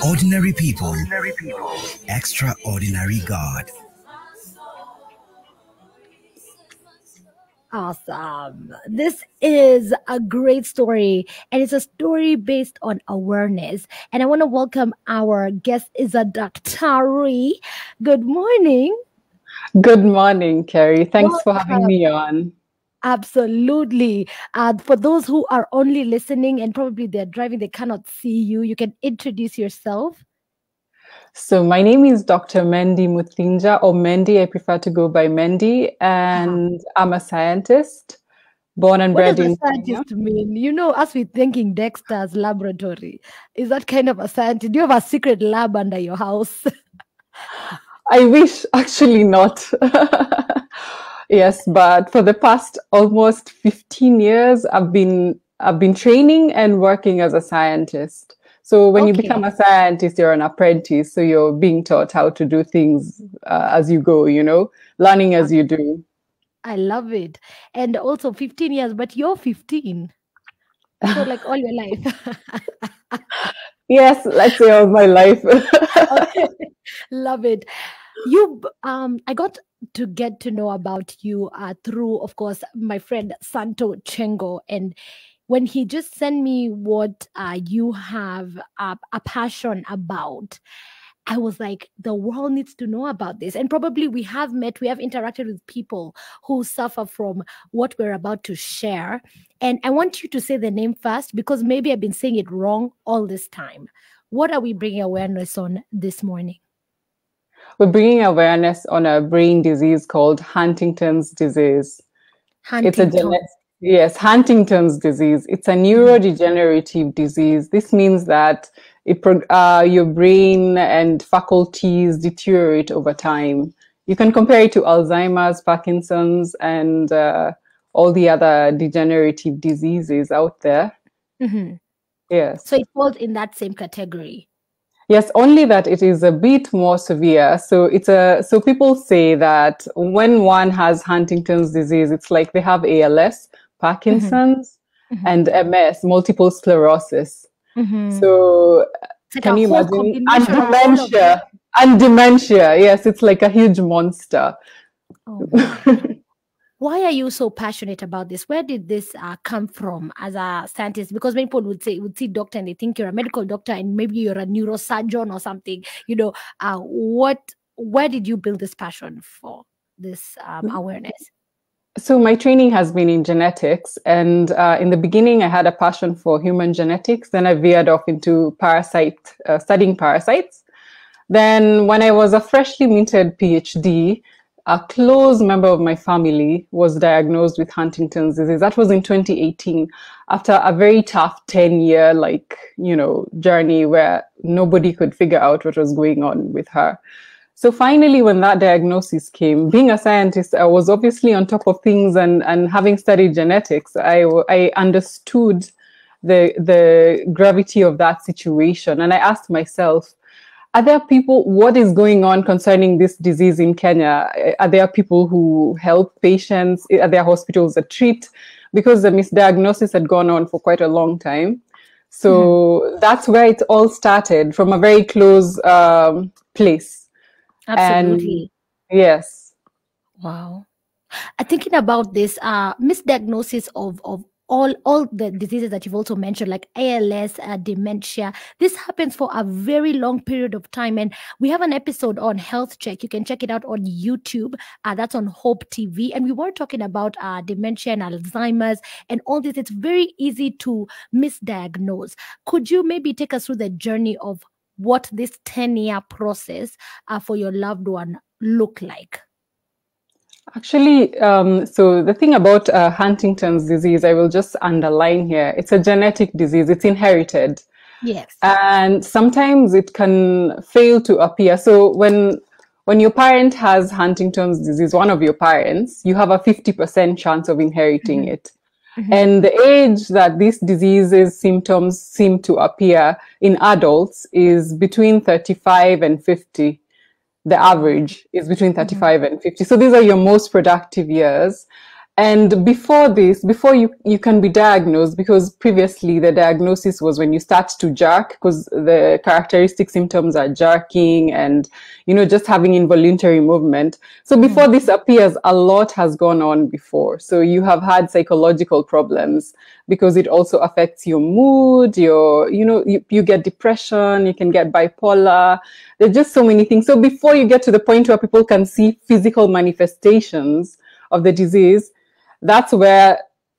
Ordinary people, extraordinary God. Awesome. This is a great story, and it's a story based on awareness. And I want to welcome our guest, is a Daktari. Good morning. Good morning, Carrie. Thanks for having me on. Absolutely. For those who are only listening and probably they're driving, they cannot see you, you can introduce yourself. So my name is Dr. Mendy Muthinja, or Mendy. I prefer to go by Mendy, and I'm a scientist, born and bred in Kenya. What does a scientist mean? You know, as we're thinking Dexter's laboratory, is that kind of a scientist? Do you have a secret lab under your house? I wish, actually not. Yes, but for the past almost 15 years, I've been training and working as a scientist. So when you become a scientist, you're an apprentice. So you're being taught how to do things as you go, learning as you do. I love it. And also 15 years, but you're 15. So like all your life. Yes, let's say all my life. Okay. Love it. I got to get to know about you through, of course, my friend Santo Chengo. And when he just sent me what you have a passion about, I was like, the world needs to know about this. And probably we have interacted with people who suffer from what we're about to share. And I want you to say the name first, because maybe I've been saying it wrong all this time. What are we bringing awareness on this morning? We're bringing awareness on a brain disease called Huntington's disease. Yes, Huntington's disease. It's a neurodegenerative disease. This means that your brain and faculties deteriorate over time. You can compare it to Alzheimer's, Parkinson's, and all the other degenerative diseases out there. Mm-hmm. Yes. So it falls in that same category. Yes, only that it is a bit more severe. So so people say that when one has Huntington's disease, it's like they have ALS, Parkinson's, and MS, multiple sclerosis. So can you imagine? And dementia. Yes, it's like a huge monster. Oh, why are you so passionate about this? Where did this come from as a scientist? Because many people would see doctor and they think you're a medical doctor and maybe you're a neurosurgeon or something. Where did you build this passion for this awareness? So my training has been in genetics, and in the beginning I had a passion for human genetics. Then I veered off into studying parasites. Then when I was a freshly minted PhD, a close member of my family was diagnosed with Huntington's disease. That was in 2018, after a very tough 10-year, journey where nobody could figure out what was going on with her. So finally, when that diagnosis came, being a scientist, I was obviously on top of things, and having studied genetics, I understood the gravity of that situation. And I asked myself, are there people, what is going on concerning this disease in Kenya? Are there people who help patients? Are there hospitals that treat? Because the misdiagnosis had gone on for quite a long time. So that's where it all started, from a very close place. Absolutely. And, yes. Wow. Thinking about this misdiagnosis of all the diseases that you've also mentioned, like ALS, dementia, this happens for a very long period of time. And we have an episode on Health Check. You can check it out on YouTube. That's on Hope TV. And we were talking about dementia and Alzheimer's and all this. It's very easy to misdiagnose. Could you maybe take us through the journey of what this 10-year process for your loved one look like? Actually, so the thing about Huntington's disease, I will just underline here, it's a genetic disease, it's inherited. Yes. And sometimes it can fail to appear. So when your parent has Huntington's disease, one of your parents, you have a 50% chance of inheriting it. And the age that these diseases symptoms seem to appear in adults is between 35 and 50. The average is between 35 and 50. So these are your most productive years. And before this, before you can be diagnosed, because previously the diagnosis was when you start to jerk, because the characteristic symptoms are jerking and, just having involuntary movement. So before this appears, a lot has gone on before. So you have had psychological problems because it also affects your mood, you get depression, you can get bipolar. There's just so many things. So before you get to the point where people can see physical manifestations of the disease, that's where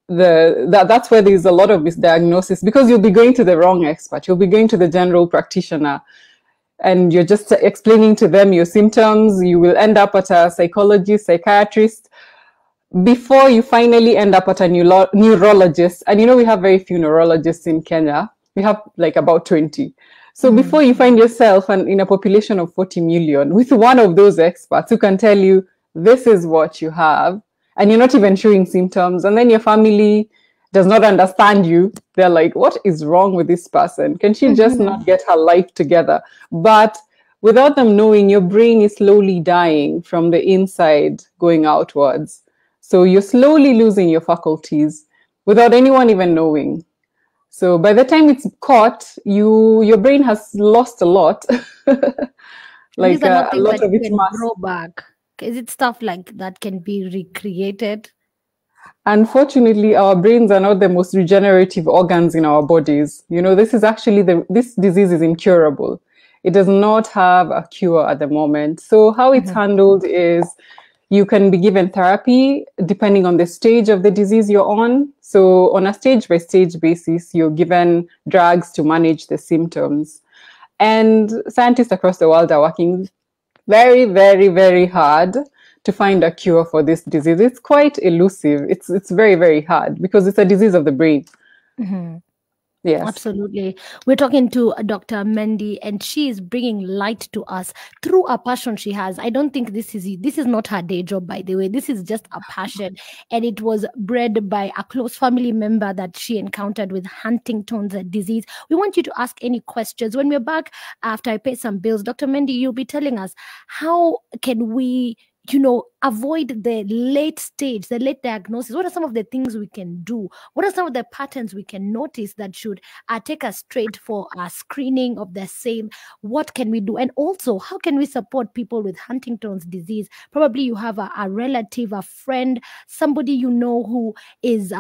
that's where there's a lot of misdiagnosis, because you'll be going to the wrong expert. You'll be going to the general practitioner and you're just explaining to them your symptoms. You will end up at a psychologist, psychiatrist, before you finally end up at a neurologist. And we have very few neurologists in Kenya. We have like about 20. So before you find yourself in a population of 40 million with one of those experts who can tell you this is what you have, and you're not even showing symptoms, and then your family does not understand you. They're like, what is wrong with this person? Can she just not get her life together? But without them knowing, your brain is slowly dying from the inside going outwards. So you're slowly losing your faculties without anyone even knowing. So by the time it's caught, your brain has lost a lot. Like these are not a things lot that of you its can mass. grow back. Is it stuff like that can be recreated? Unfortunately, our brains are not the most regenerative organs in our bodies. This is actually this disease is incurable. It does not have a cure at the moment. So how it's handled is you can be given therapy depending on the stage of the disease you're on. So on a stage by stage basis, you're given drugs to manage the symptoms. And scientists across the world are working very, very, very hard to find a cure for this disease. It's quite elusive. It's very, very hard because it's a disease of the brain. Yes. Absolutely. We're talking to Dr. Mendy, and she is bringing light to us through a passion she has. I don't think this is not her day job, by the way. This is just a passion, and it was bred by a close family member that she encountered with Huntington's disease. We want you to ask any questions. When we're back, after I pay some bills, Dr. Mendy, you'll be telling us how can we avoid the late stage, the late diagnosis. What are some of the things we can do? What are some of the patterns we can notice that should take us straight for a screening of the same? What can we do? And also, how can we support people with Huntington's disease? Probably you have a relative, a friend, somebody who is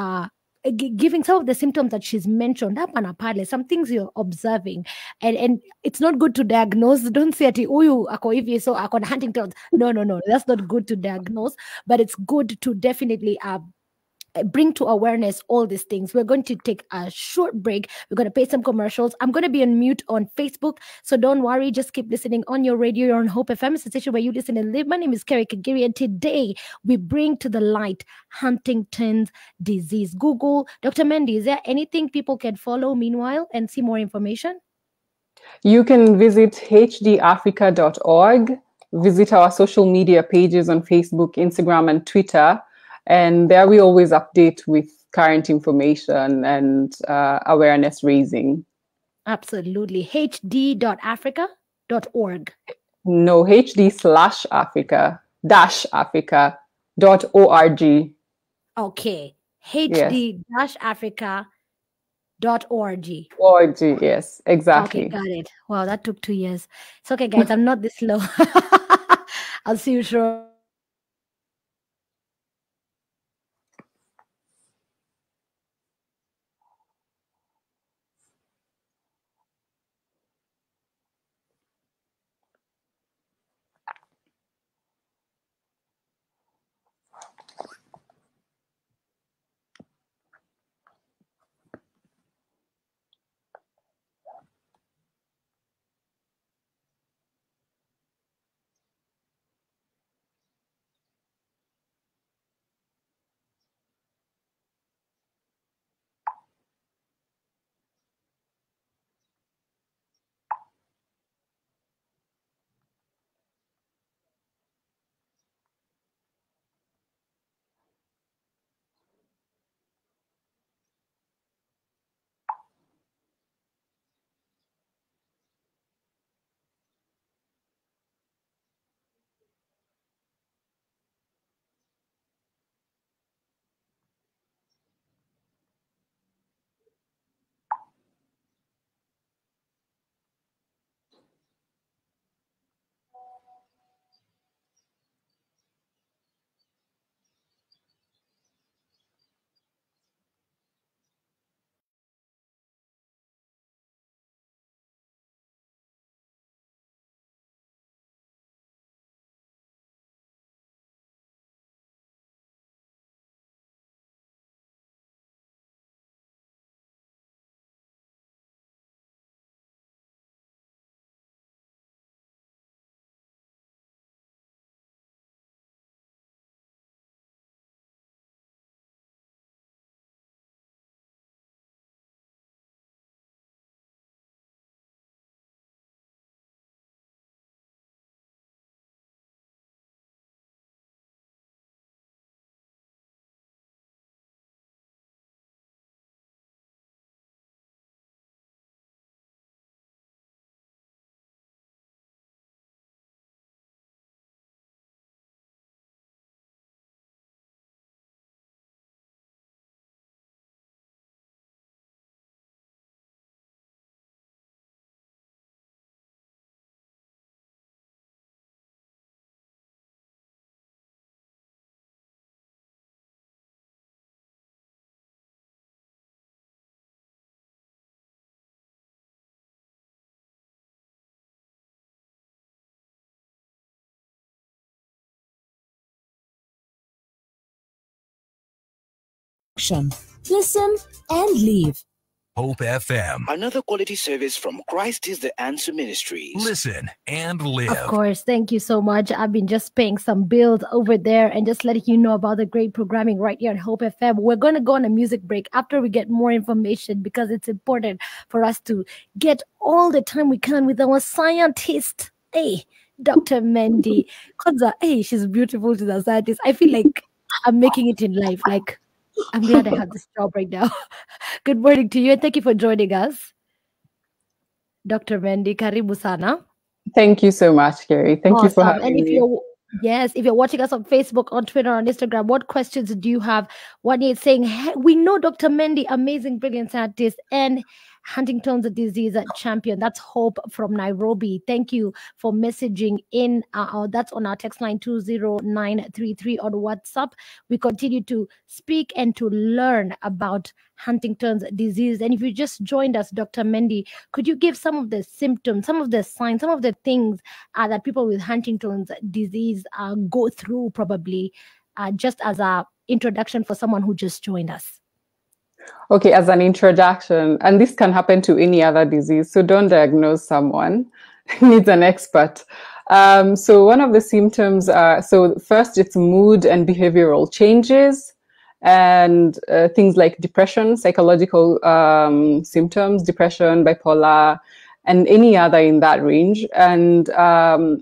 giving some of the symptoms that she's mentioned up and apart, some things you're observing, and it's not good to diagnose. Don't say ati uyu ako hivi so ako na Huntington's. No, that's not good to diagnose, but it's good to definitely bring to awareness all these things. We're going to take a short break. We're going to pay some commercials. I'm going to be on mute on Facebook, so don't worry. Just keep listening on your radio. You're on Hope FM, a station where you listen and live. My name is Kerry Kagiri, and today we bring to the light Huntington's disease. Google Dr. Mendy. Is there anything people can follow meanwhile and see more information? You can visit hdafrica.org, visit our social media pages on Facebook, Instagram, and Twitter. And there we always update with current information and awareness raising. Absolutely. hd.africa.org. No, hd/africa-africa.org. Okay. hd-africa.org. Org, yes, exactly. Okay, got it. Wow, that took 2 years. It's okay, guys. I'm not this slow. I'll see you shortly. action. Listen and leave. Hope FM. Another quality service from Christ is the Answer Ministries. Listen and live. Of course. Thank you so much. I've been just paying some bills over there and just letting you know about the great programming right here on Hope FM. We're going to go on a music break after we get more information, because it's important for us to get all the time we can with our scientist. Hey, Dr. Mandy. Kwanza, hey, she's beautiful. She's a scientist. I feel like I'm making it in life. Like, I'm glad I have this job right now. Good morning to you, and thank you for joining us. Dr. Mandy, karibu sana. Thank you so much, Gary. Thank you for having me. If you're watching us on Facebook, on Twitter, on Instagram, what questions do you have? One is saying, hey, we know Dr. Mandy, amazing, brilliant scientist, and Huntington's disease champion. That's Hope from Nairobi. Thank you for messaging in. That's on our text line 20933 on WhatsApp. We continue to speak and to learn about Huntington's disease. And if you just joined us, Dr. Mandy, could you give some of the symptoms, some of the signs, some of the things that people with Huntington's disease go through, probably, just as an introduction for someone who just joined us? Okay, as an introduction, and this can happen to any other disease, so don't diagnose someone. Needs an expert. So one of the symptoms are, so first it's mood and behavioral changes, and things like depression, psychological symptoms, depression, bipolar, and any other in that range. And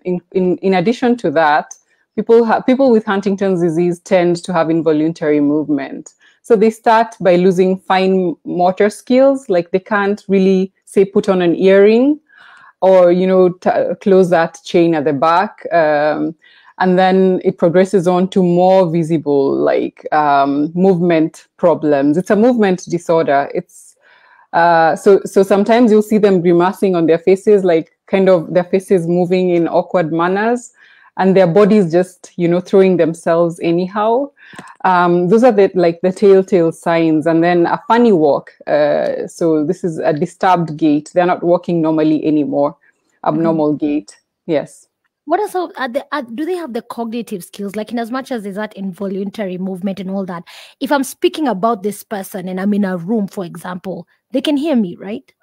in addition to that, people with Huntington's disease tend to have involuntary movement. So they start by losing fine motor skills, like they can't really, say, put on an earring or, close that chain at the back. And then it progresses on to more visible, like movement problems. It's a movement disorder. It's so sometimes you'll see them grimacing on their faces, like kind of their faces moving in awkward manners, and their bodies just, throwing themselves anyhow. Those are the telltale signs. And then a funny walk. So this is a disturbed gait. They're not walking normally anymore. Abnormal gait. Yes. What are do they have the cognitive skills, like in as much as is that involuntary movement and all that? If I'm speaking about this person and I'm in a room, for example, they can hear me, right?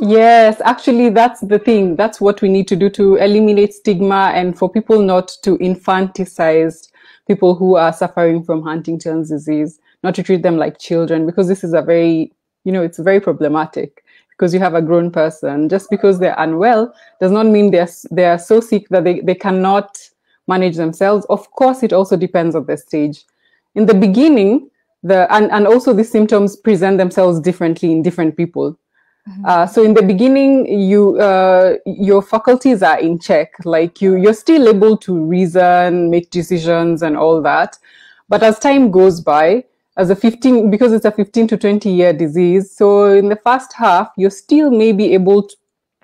Yes, actually, that's the thing. That's what we need to do to eliminate stigma and for people not to infantilize people who are suffering from Huntington's disease, not to treat them like children, because this is a very, it's very problematic, because you have a grown person. Just because they're unwell does not mean they are so sick that they cannot manage themselves. Of course, it also depends on the stage. In the beginning, and also the symptoms present themselves differently in different people. So in the beginning, your faculties are in check, like you're still able to reason, make decisions and all that. But as time goes by, because it's a 15 to 20 year disease, so in the first half, you're still maybe able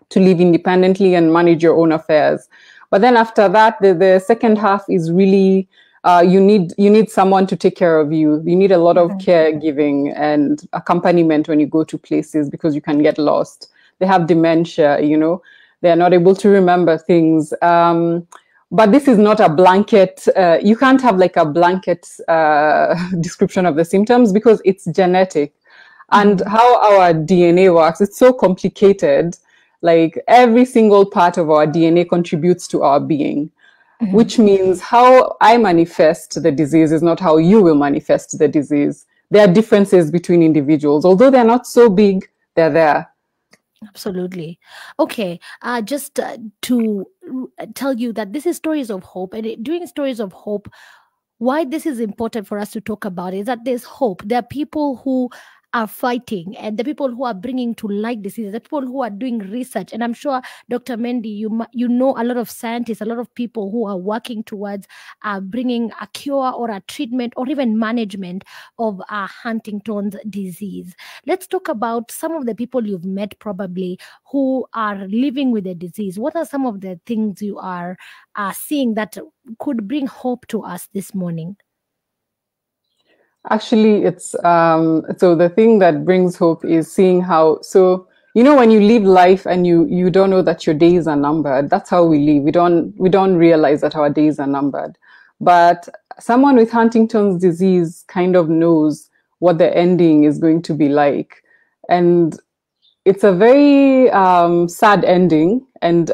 to live independently and manage your own affairs. But then after that, the second half is really, you need someone to take care of you. You need a lot of caregiving and accompaniment when you go to places, because you can get lost. They have dementia, they're not able to remember things. But this is not a blanket. You can't have like a blanket description of the symptoms, because it's genetic. And how our DNA works, it's so complicated. Like every single part of our DNA contributes to our being. Which means how I manifest the disease is not how you will manifest the disease. There are differences between individuals. Although they're not so big, they're there. Absolutely. Okay. Just to tell you that this is Stories of Hope. And during Stories of Hope, why this is important for us to talk about is that there's hope. There are people who are fighting, and the people who are bringing to light diseases, the people who are doing research. And I'm sure, Dr. Mendy, you know a lot of scientists, a lot of people who are working towards bringing a cure or a treatment or even management of Huntington's disease. Let's talk about some of the people you've met probably who are living with the disease. What are some of the things you are seeing that could bring hope to us this morning? Actually, it's so the thing that brings hope is seeing how, so when you live life and you don't know that your days are numbered. That's how we live. We don't realize that our days are numbered. But someone with Huntington's disease kind of knows what the ending is going to be like. And it's a very sad ending, and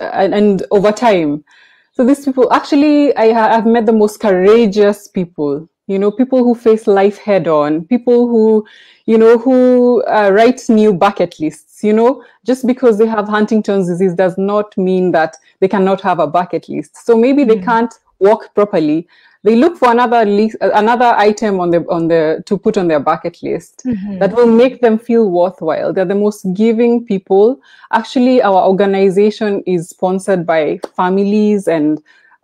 over time. So these people, actually, I've met the most courageous people, people who face life head on, people who, who write new bucket lists, just because they have Huntington's disease does not mean that they cannot have a bucket list. So maybe they can't walk properly. They look for another item to put on their bucket list that will make them feel worthwhile. They're the most giving people. Actually, our organization is sponsored by families and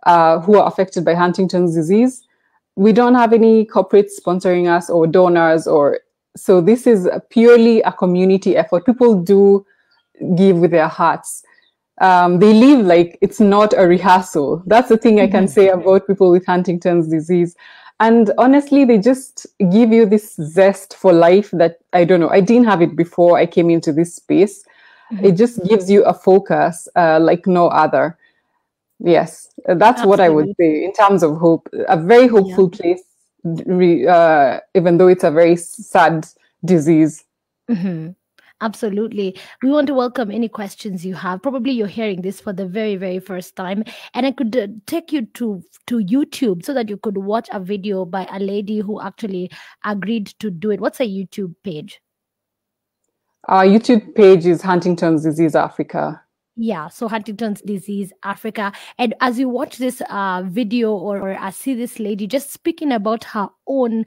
who are affected by Huntington's disease. We don't have any corporates sponsoring us or donors, so this is purely a community effort. People do give with their hearts. They live like it's not a rehearsal. That's the thing I can say about people with Huntington's disease. And honestly, they just give you this zest for life that, I don't know, I didn't have it before I came into this space. It just gives you a focus like no other. Yes, that's what I would say in terms of hope. A very hopeful place, even though it's a very sad disease. Absolutely. We want to welcome any questions you have. Probably you're hearing this for the very, very first time. And I could take you to YouTube so that you could watch a video by a lady who actually agreed to do it. What's a YouTube page? Our YouTube page is Huntington's Disease Africa. Yeah, so Huntington's Disease Africa. And as you watch this video or see this lady just speaking about her own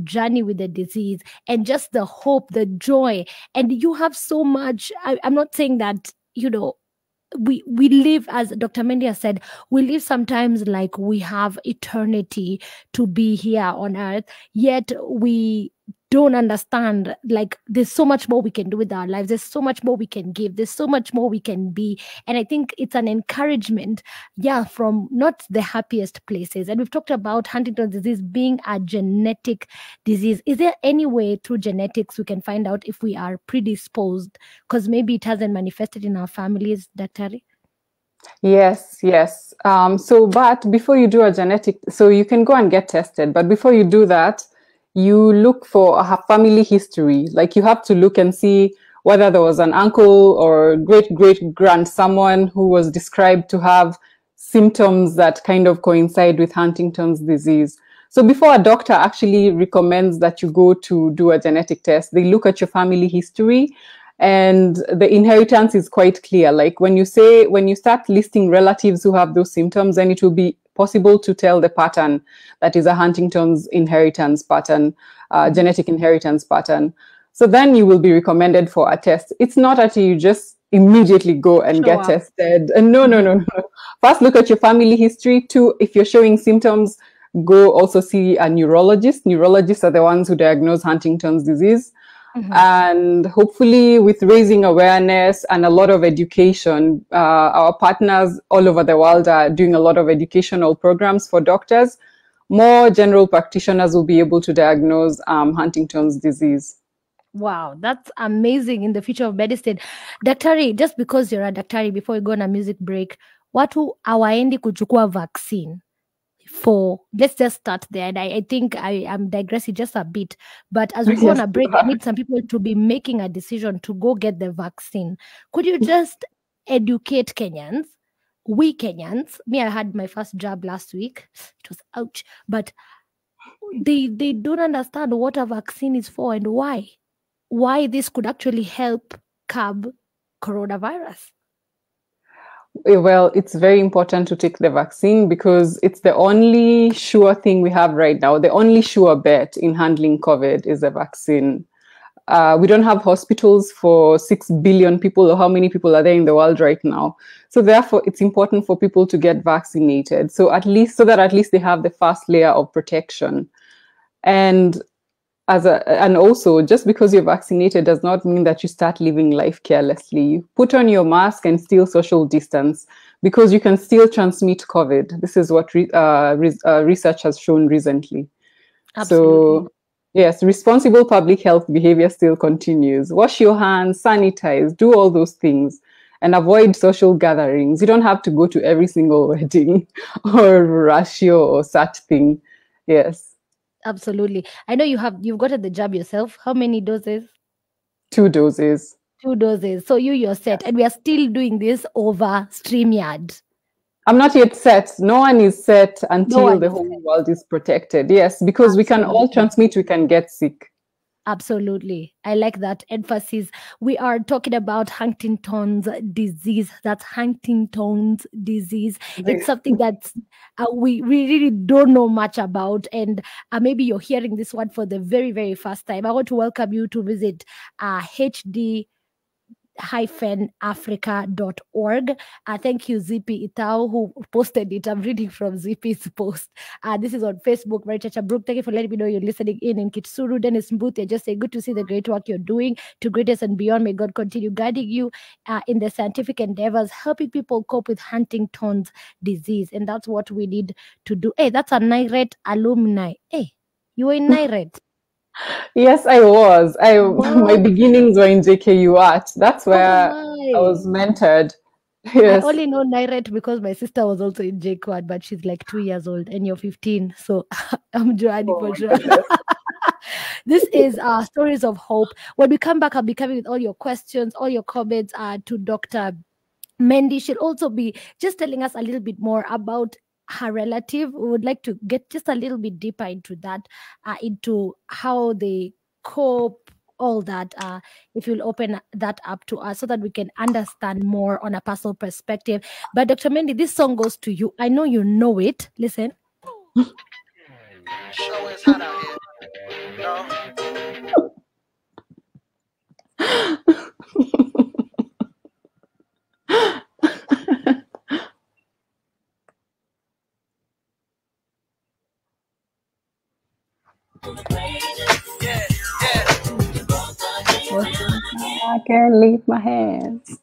journey with the disease and just the hope, the joy, and you have so much. I'm not saying that, we live, as Dr. Mendia said, we live sometimes like we have eternity to be here on earth, yet we don't understand, like, there's so much more we can do with our lives, there's so much more we can give, there's so much more we can be. And I think it's an encouragement, from not the happiest places. And we've talked about Huntington's disease being a genetic disease. Is there any way through genetics we can find out if we are predisposed, because maybe it hasn't manifested in our families, Dr.? Yes. But before you do a genetic, so you can go and get tested, but before you do that, you look for a family history. Like, you have to look and see whether there was an uncle or great-great-grand someone who was described to have symptoms that kind of coincide with Huntington's disease. So before a doctor actually recommends that you go to do a genetic test, they look at your family history, and the inheritance is quite clear. Like, when you start listing relatives who have those symptoms, then it will be possible to tell the pattern that is a Huntington's inheritance pattern, genetic inheritance pattern. So then you will be recommended for a test. It's not that you just immediately go and get tested. No. First, look at your family history. Two, if you're showing symptoms, go also see a neurologist. Neurologists are the ones who diagnose Huntington's disease. And hopefully, with raising awareness and a lot of education, our partners all over the world are doing a lot of educational programs for doctors. More general practitioners will be able to diagnose Huntington's disease. Wow, that's amazing in the future of medicine. Daktari, just because you're a daktari, before we go on a music break, watu hawaendi kuchukua vaccine? Let's just start there. And I think I am digressing just a bit, but as we go on a break, I need some people to be making a decision to go get the vaccine. Could you just educate Kenyans? We Kenyans, I had my first jab last week. It was ouch, but they don't understand what a vaccine is for and why this could actually help curb coronavirus. Well, it's very important to take the vaccine because it's the only sure thing we have right now. The only sure bet in handling COVID is the vaccine. We don't have hospitals for 6 billion people, or how many people are there in the world right now. So therefore, it's important for people to get vaccinated. So that at least they have the first layer of protection. And also, just because you're vaccinated does not mean that you start living life carelessly. You put on your mask and still social distance, because you can still transmit COVID. This is what research has shown recently. Absolutely. So, yes, responsible public health behavior still continues. Wash your hands, sanitize, do all those things, and avoid social gatherings. You don't have to go to every single wedding or ratio or such thing. Yes. Absolutely. I know you've gotten the jab yourself. How many doses? 2 doses. 2 doses. So you're set, and we are still doing this over StreamYard. I'm not yet set. No one is set No until one the is whole world is protected. Yes, because we can all Absolutely. transmit, we can get sick. Absolutely. I like that emphasis. We are talking about Huntington's disease. That's Huntington's disease. It's something that we really don't know much about. And maybe you're hearing this one for the very, very first time. I want to welcome you to visit HD africa.org. Thank you, Zippy Itao, who posted it. I'm reading from Zippy's post. This is on Facebook. Mary Chacha Brook, thank you for letting me know you're listening in Kitsuru. Dennis Mbuthi, just say, good to see the great work you're doing to greatness and beyond. May God continue guiding you in the scientific endeavors, helping people cope with Huntington's disease. And that's what we need to do. Hey, that's a NIRET alumni. Hey, you were in NIRET. Yes, I was. My What? beginnings were in JKU Art. That's where my. I was mentored. I Yes. only know NIRET because my sister was also in JQuad, but she's like 2 years old and you're 15. So I'm Joanny Oh for my sure. goodness. This is Stories of Hope. When we come back, I'll be coming with all your questions, all your comments to Dr. Mendy. She'll also be just telling us a little bit more about her relative. We would like to get just a little bit deeper into that, into how they cope, all that. If you'll open that up to us so that we can understand more on a personal perspective. But Dr. Mendy, this song goes to you. I know you know it. Listen. Show is hot out here. No. Yeah, yeah. I can't leave my hands.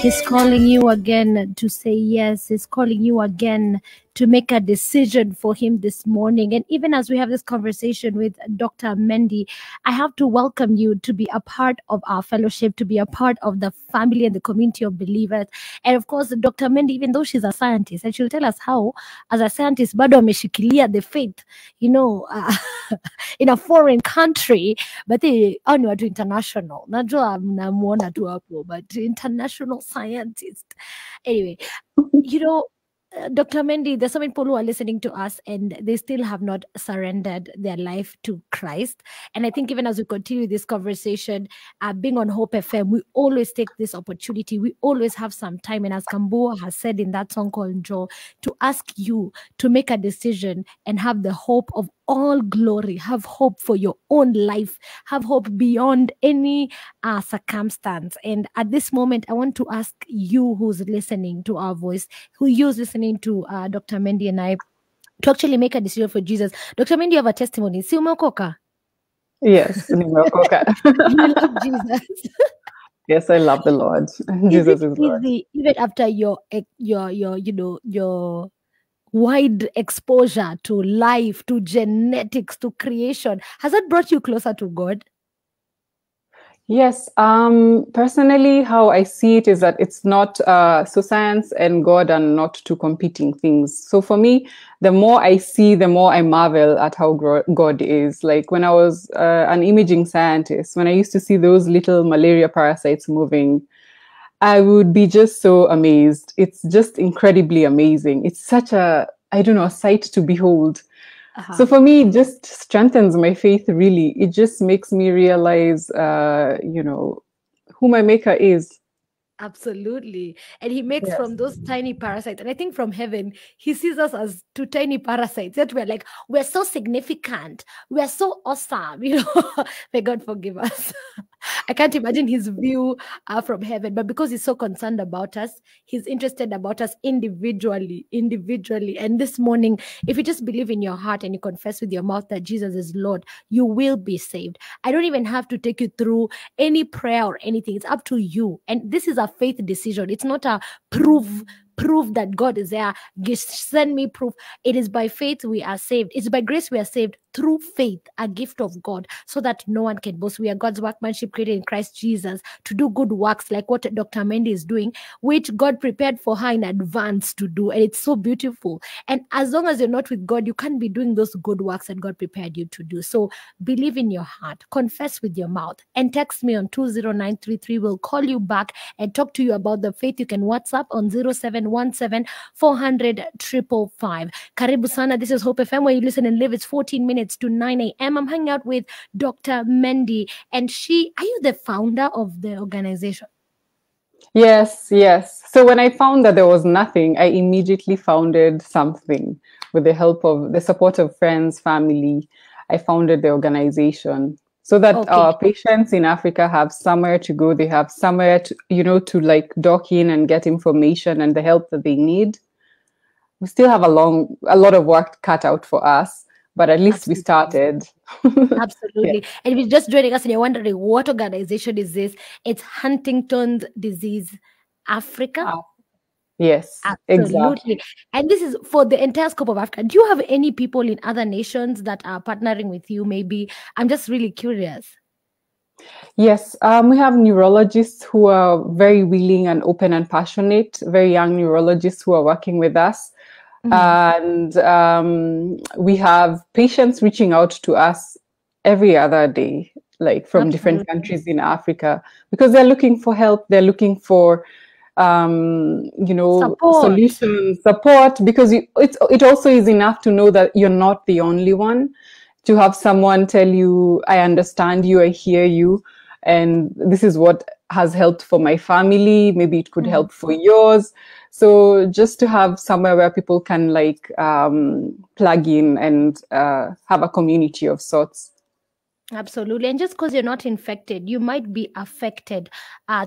He's calling you again to say yes. He's calling you again to make a decision for him this morning. And even as we have this conversation with Dr. Mendy, I have to welcome you to be a part of our fellowship, to be a part of the family and the community of believers. And of course, Dr. Mendy, even though she's a scientist, and she'll tell us how, as a scientist, bado ameshikilia the faith, in a foreign country, but they only watu international. Najua mnamuona tu hapo, but international scientist. Anyway, Dr. Mendy, there's some people who are listening to us and they still have not surrendered their life to Christ. And I think even as we continue this conversation, being on Hope FM, we always take this opportunity. We always have some time. And as Kambua has said in that song called Joe, to ask you to make a decision and have the hope of all glory, have hope for your own life, have hope beyond any circumstance. And at this moment, I want to ask you who's listening to our voice, who's listening to Dr. Mendy and I, to actually make a decision for Jesus. Dr. Mendy, you have a testimony. Si umeokoka? Yes, nimeokoka. You love Jesus. Yes, I love the Lord. Jesus is Lord. Easy, even after your wide exposure to life, to genetics, to creation, has that brought you closer to God? Yes. Personally, how I see it is that it's not so science and God are not two competing things. So for me, the more I see, the more I marvel at how God is. Like when I was an imaging scientist, when I used to see those little malaria parasites moving, I would be just so amazed. It's just incredibly amazing. It's such a sight to behold. So for me, it just strengthens my faith, really. It just makes me realize, who my maker is. Absolutely. And he makes from those tiny parasites. And I think from heaven, he sees us as two tiny parasites. That we're like, we're so significant. We're so awesome. May God forgive us. I can't imagine his view from heaven. But because he's so concerned about us, he's interested about us individually. And this morning, if you just believe in your heart and you confess with your mouth that Jesus is Lord, you will be saved. I don't even have to take you through any prayer or anything. It's up to you. And this is a faith decision. It's not a proof that God is there. Send me proof. It is by faith we are saved. It's by grace we are saved through faith, a gift of God, so that no one can boast. We are God's workmanship created in Christ Jesus to do good works like what Dr. Mendy is doing, which God prepared for her in advance to do. And it's so beautiful. And as long as you're not with God, you can't be doing those good works that God prepared you to do. So believe in your heart, confess with your mouth, and text me on 20933. We'll call you back and talk to you about the faith. You can WhatsApp on 0717 400 555. Karibu sana. This is Hope FM, where you listen and live. It's 14 minutes to 9 a.m. I'm hanging out with Dr. Mendy, and are you the founder of the organization? Yes. So when I found that there was nothing, I immediately founded something with the help of the support of friends, family. I founded the organization so that our patients in Africa have somewhere to go. They have somewhere to like dock in and get information and the help that they need. We still have a lot of work cut out for us, but at least we started. Absolutely. And if you're just joining us and you're wondering what organization is this, it's Huntington's Disease Africa. Yes, absolutely. Exactly. And this is for the entire scope of Africa. Do you have any people in other nations that are partnering with you? Maybe I'm just really curious. Yes, we have neurologists who are very willing and open and passionate, very young neurologists who are working with us. And we have patients reaching out to us every other day, like from different countries in Africa, because they're looking for help. They're looking for, solutions, support, because it also is enough to know that you're not the only one. To have someone tell you, I understand you, I hear you, and this is what has helped for my family. Maybe it could help for yours. So just to have somewhere where people can plug in and have a community of sorts. Absolutely. And just because you're not infected, you might be affected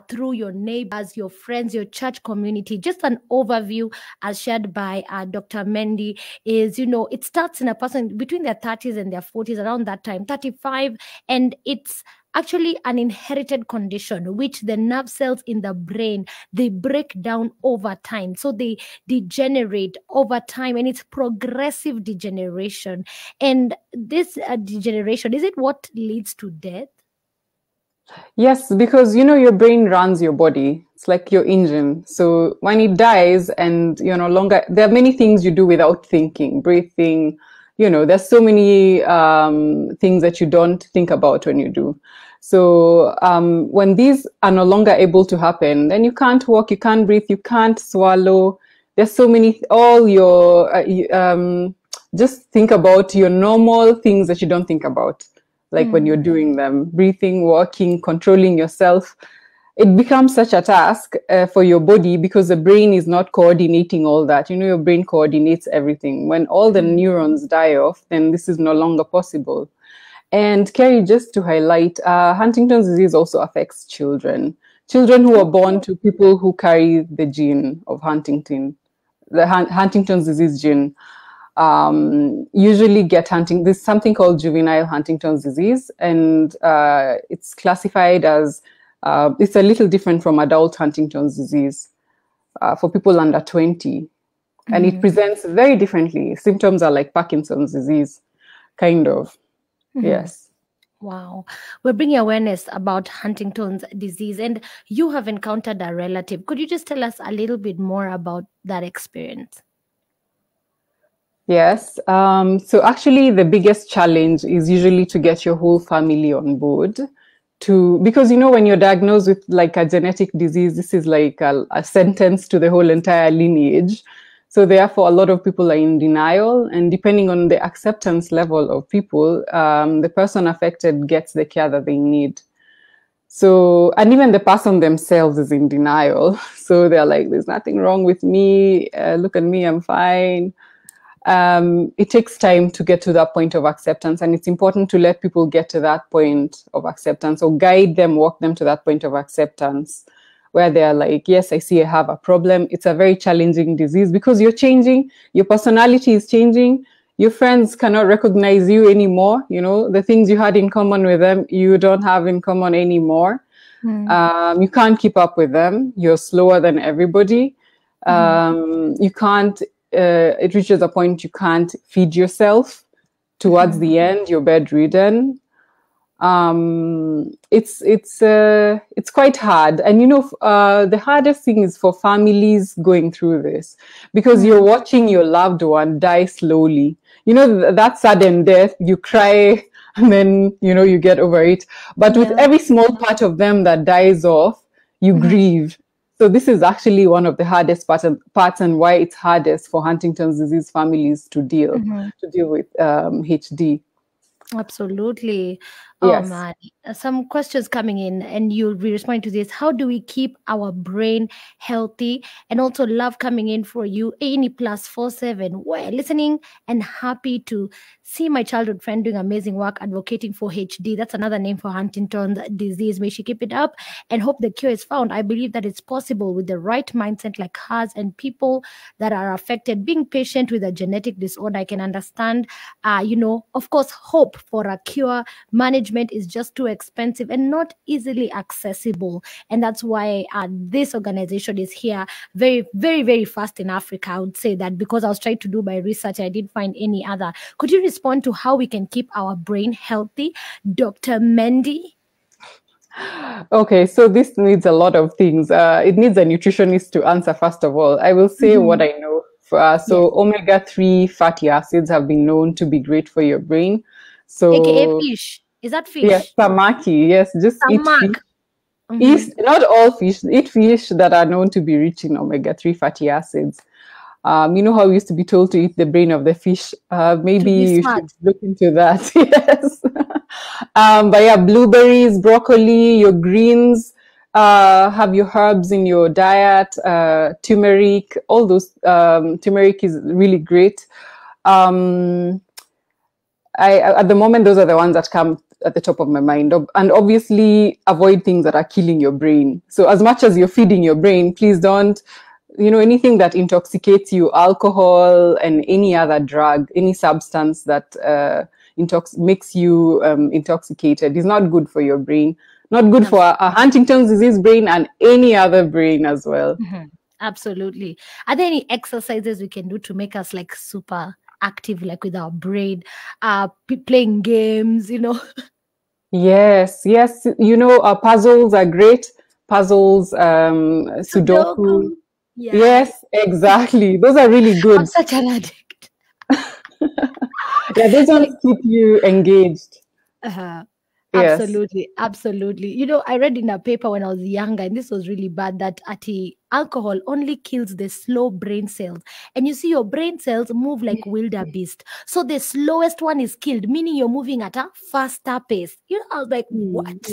through your neighbors, your friends, your church community. Just an overview as shared by Dr. Mendy is, it starts in a person between their 30s and their 40s, around that time, 35, and it's actually an inherited condition, which the nerve cells in the brain, they break down over time. So they degenerate over time, and it's progressive degeneration. And this degeneration, is it what leads to death? Yes, because your brain runs your body. It's like your engine. So when it dies and you're no longer, there are many things you do without thinking, breathing, there's so many things that you don't think about when you do. So when these are no longer able to happen, then you can't walk, you can't breathe, you can't swallow. There's so many, all your, just think about your normal things that you don't think about. Like when you're doing them, breathing, walking, controlling yourself, it becomes such a task for your body because the brain is not coordinating all that. Your brain coordinates everything. When all the neurons die off, then this is no longer possible. And Kerry, just to highlight, Huntington's disease also affects children. Children who are born to people who carry the gene of Huntington, the Huntington's disease gene. Usually get there's something called juvenile Huntington's disease, and it's classified as it's a little different from adult Huntington's disease for people under 20, and it presents very differently. Symptoms are like Parkinson's disease, kind of. Yes. Wow. We're bringing awareness about Huntington's disease, and you have encountered a relative. Could you just tell us a little bit more about that experience? Yes. So actually, the biggest challenge is usually to get your whole family on board because, when you're diagnosed with like a genetic disease, this is like a sentence to the whole entire lineage. So therefore, a lot of people are in denial, and depending on the acceptance level of people, the person affected gets the care that they need. So, and even the person themselves is in denial. So they're like, there's nothing wrong with me. Look at me, I'm fine. It takes time to get to that point of acceptance, and it's important to let people get to that point of acceptance, or guide them, walk them to that point of acceptance where they're like, yes, I see I have a problem. It's a very challenging disease because you're changing, your personality is changing, your friends cannot recognize you anymore. The things you had in common with them, you don't have in common anymore. You can't keep up with them. You're slower than everybody. You can't it reaches a point you can't feed yourself. Towards the end, you're bedridden. It's quite hard. And the hardest thing is for families going through this, because you're watching your loved one die slowly. That sudden death, you cry and then you get over it. But with every small part of them that dies off, you grieve. So this is actually one of the hardest parts, and why it's hardest for Huntington's disease families to deal with HD. Absolutely. Yes. Oh man, some questions coming in, and you'll be responding to this. How do we keep our brain healthy? And also love coming in for you, Amy +47. We're listening and happy to see my childhood friend doing amazing work advocating for HD. That's another name for Huntington's disease. May she keep it up and hope the cure is found. I believe that it's possible with the right mindset like hers, and people that are affected. Being patient with a genetic disorder, I can understand, of course, hope for a cure. Management is just too expensive and not easily accessible. And that's why this organization is here very, very, very fast in Africa. I would say that because I was trying to do my research, I didn't find any other. Could you respond to how we can keep our brain healthy, Dr. Mendy? Okay, so this needs a lot of things. It needs a nutritionist to answer, first of all. I will say what I know. Omega-3 fatty acids have been known to be great for your brain. So, AKA fish. Is that fish? Yes, samaki. Yes, just eat fish. Not all fish. Eat fish that are known to be rich in omega-3 fatty acids. You know how we used to be told to eat the brain of the fish? Maybe you should look into that. Yes. But yeah, blueberries, broccoli, your greens, have your herbs in your diet, turmeric, all those. Turmeric is really great. At the moment, those are the ones that come at the top of my mind. And obviously, avoid things that are killing your brain. So as much as you're feeding your brain, please don't, anything that intoxicates you, alcohol and any other drug, any substance that makes you intoxicated. It's not good for your brain, not good for a Huntington's disease brain and any other brain as well. Absolutely. Are there any exercises we can do to make us like super active, like with our brain, playing games, you know? Yes. Puzzles are great. Puzzles, Sudoku. Yes, exactly. Those are really good. I'm such an addict. Yeah, those ones keep you engaged. Yes. Absolutely. You know, I read in a paper when I was younger, and this was really bad, that alcohol only kills the slow brain cells. And you see, your brain cells move like wildebeest. So the slowest one is killed, meaning you're moving at a faster pace. You know, I was like, what?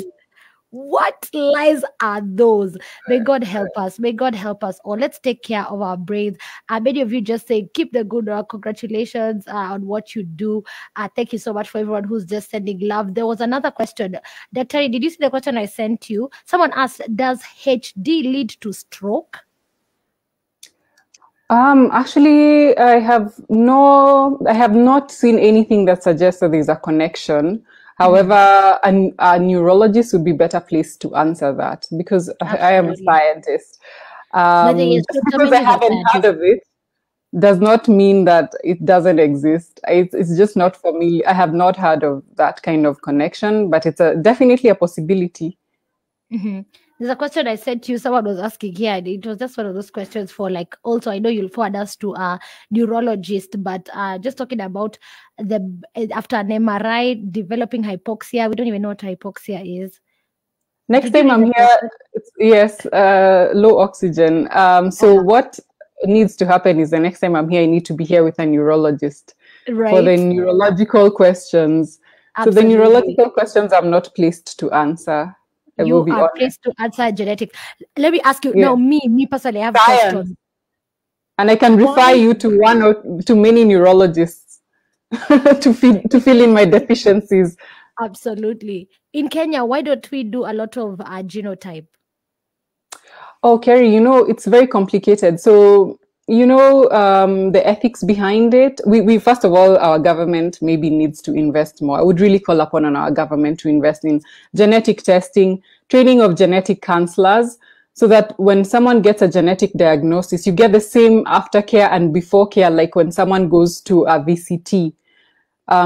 What lies are those? May God help us. May God help us. Or let's take care of our brains. Many of you just say, keep the good work. Congratulations on what you do. Thank you so much for everyone who's just sending love. There was another question. Dr. Did you see the question I sent you? Someone asked, does HD lead to stroke? Actually, I have not seen anything that suggests that there's a connection. However, a neurologist would be better placed to answer that, because I am a scientist. Because I haven't heard of it does not mean that it doesn't exist. It's just not for me. I have not heard of that kind of connection, but it's definitely a possibility. There's a question I sent you. Someone was asking here. And it was just one of those questions for like, also, I know you'll forward us to a neurologist, but just talking about after an MRI, developing hypoxia. We don't even know what hypoxia is. Next time I'm here, yes, low oxygen. So what needs to happen is the next time I'm here, I need to be here with a neurologist for the neurological questions. Absolutely. So the neurological questions I'm not placed to answer. You are placed to answer genetics. Let me ask you now. Me personally, I have questions, and I can refer you to one or to many neurologists to fill in my deficiencies. Absolutely. In Kenya, why don't we do a lot of genotype? Oh, Kerry, it's very complicated. So, the ethics behind it. We first of all, our government maybe needs to invest more. I would really call upon our government to invest in genetic testing, training of genetic counselors, so that when someone gets a genetic diagnosis, you get the same aftercare and before care like when someone goes to a VCT.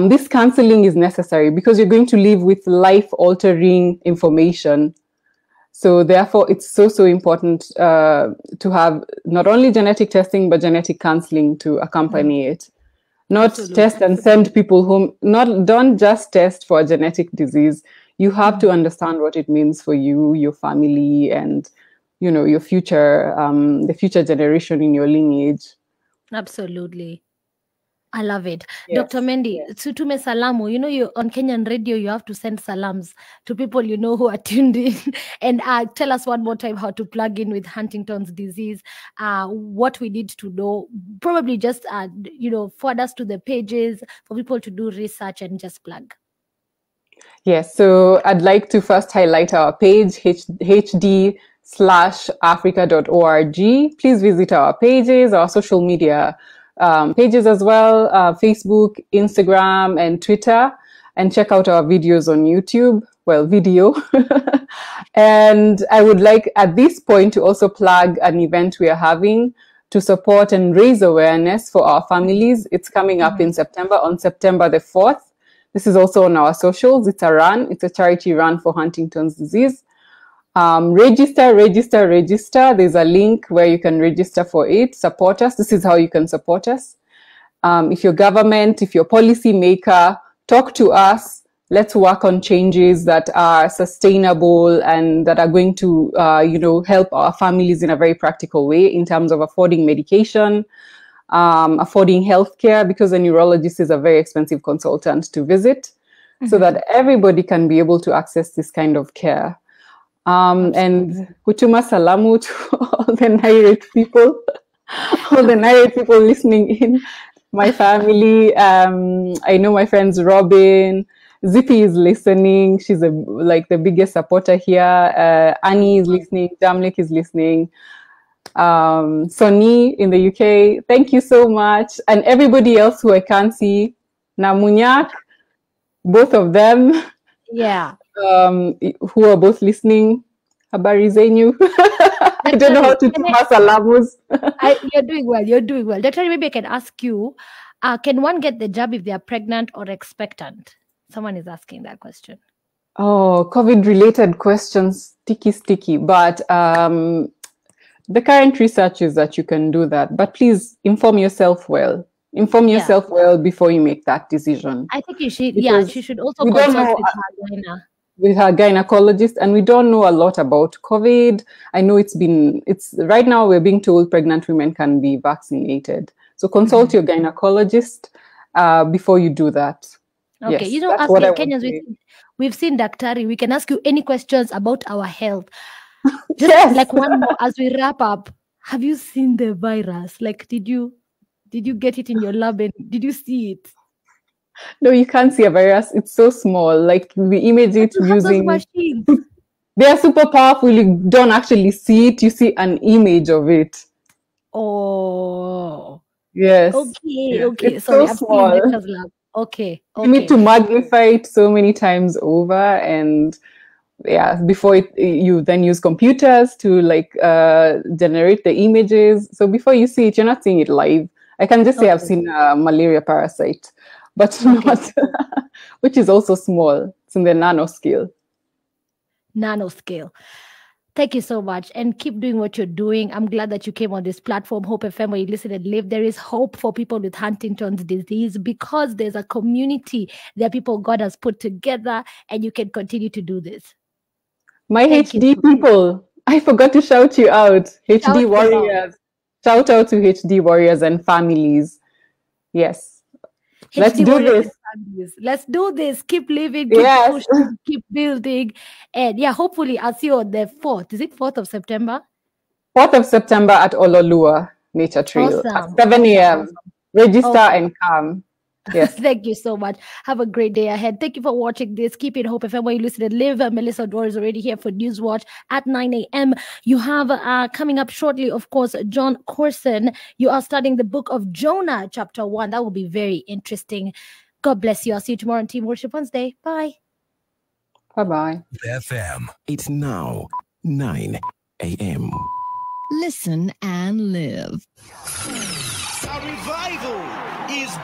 This counseling is necessary because you're going to live with life-altering information. So therefore, it's so important to have not only genetic testing, but genetic counseling to accompany it. Not test and send people home. Don't just test for a genetic disease. You have to understand what it means for you, your family, and your future, the future generation in your lineage. Absolutely. I love it. Yes, Dr. Mendy, Tutume salamu. You on Kenyan radio, you have to send salams to people who are tuned in. And tell us one more time how to plug in with Huntington's disease, what we need to know. Probably just, forward us to the pages for people to do research and just plug. Yes, so I'd like to first highlight our page, hd/africa.org. Please visit our pages, our social media pages as well, Facebook, Instagram, and Twitter, and check out our videos on YouTube. Well, video. And I would like at this point to also plug an event we are having to support and raise awareness for our families. It's coming up in September, on September the 4th. This is also on our socials. It's a run. It's a charity run for Huntington's disease. Register. There's a link where you can register for it. Support us. This is how you can support us. If your government, if your policy maker, talk to us. Let's work on changes that are sustainable and that are going to, help our families in a very practical way in terms of affording medication, affording healthcare, because a neurologist is a very expensive consultant to visit, so that everybody can be able to access this kind of care. And kutuma salamu to all the Nairate people, listening in, my family. I know my friends Robin, Zippy is listening. She's the biggest supporter here. Annie is listening. Damlik is listening. Sonny in the UK, thank you so much. And everybody else who I can't see, Namunyak, both of them, Yeah. who are both listening. Habari zenyu. I don't know how to do salamus. You're doing well. You're doing well. Dr. Maybe I can ask you, can one get the jab if they are pregnant or expectant? Someone is asking that question. Oh, COVID-related questions, sticky. But the current research is that you can do that. But please inform yourself well. Inform yourself well before you make that decision. I think you should. Because She should also consult with her gynecologist, and we don't know a lot about COVID. I know it's right now we're being told pregnant women can be vaccinated. So consult your gynecologist before you do that. Okay, yes, you know, as Kenyans, we've seen Daktari. We can ask you any questions about our health. Just like one more as we wrap up. Have you seen the virus? Like, did you get it in your lab and did you see it? No, you can't see a virus. It's so small. Like we image it using machines. They are super powerful. You don't actually see it. You see an image of it. Oh. Yes. Okay. It's so small. Lab. Okay. You need to magnify it so many times over, and before you then use computers to generate the images. So before you see it, you're not seeing it live. I can just say I've seen a malaria parasite, but not, which is also small. It's in the nanoscale. Thank you so much, and keep doing what you're doing. I'm glad that you came on this platform, Hope FM, where you listen and live. There is hope for people with Huntington's disease because there's a community. There are people God has put together, and you can continue to do this. Thank HD people, I forgot to shout you out. HD warriors. Shout out to HD warriors and families. Yes. Let's do this. Let's do this. Keep living, keep pushing, keep building. And hopefully I'll see you on the 4th. Is it 4th of September? 4th of September at Ololua Nature Trail at 7 a.m. Register and come. Yes. Thank you so much. Have a great day ahead. Thank you for watching this. Keep it Hope FM where you listen and live. Melissa Dore is already here for Newswatch at 9 a.m. You have coming up shortly, of course, John Corson. You are studying the book of Jonah, chapter 1. That will be very interesting. God bless you. I'll see you tomorrow on Team Worship Wednesday. Bye. Bye-bye. FM. It's now 9 a.m. Listen and live. A revival is